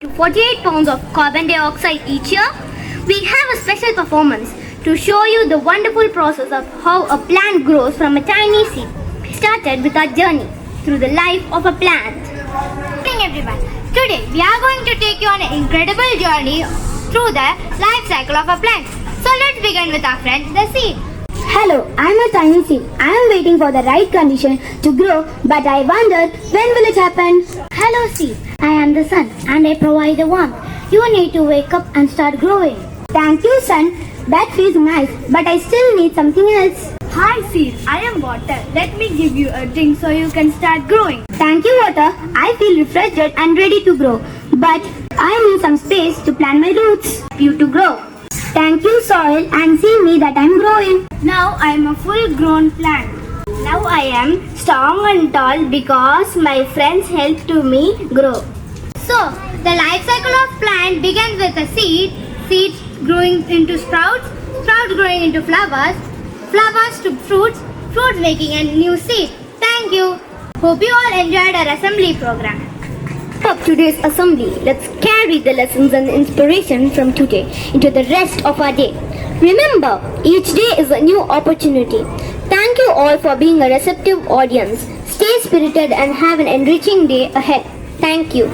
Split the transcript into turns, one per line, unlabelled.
to 48 pounds of carbon dioxide each year, we have a special performance to show you the wonderful process of how a plant grows from a tiny seed. We started with our journey through the life of a plant. Good morning everyone. Today we are going to take you on an incredible journey through the life cycle of a plant. So let's begin with our friend, the seed.
Hello, I'm a tiny seed. I am waiting for the right condition to grow, but I wondered when will it happen?
Hello seed, I am the sun and I provide the warmth. You need to wake up and start growing.
Thank you, sun. That feels nice, but I still need something else.
Hi seed, I am water. Let me give you a drink so you can start growing.
Thank you, water. I feel refreshed and ready to grow, but I need some space to plant my roots.
You to grow.
Thank you, soil, and see me that I'm growing.
Now I am a full-grown plant. Now I am strong and tall because my friends helped to me grow. So, the life cycle of plant begins with a seed, seeds growing into sprouts, sprouts growing into flowers, flowers to fruits, fruits making a new seed. Thank you. Hope you all enjoyed our assembly program.
Of today's assembly, let's carry the lessons and inspiration from today into the rest of our day. Remember, each day is a new opportunity. Thank you all for being a receptive audience. Stay spirited and have an enriching day ahead. Thank you.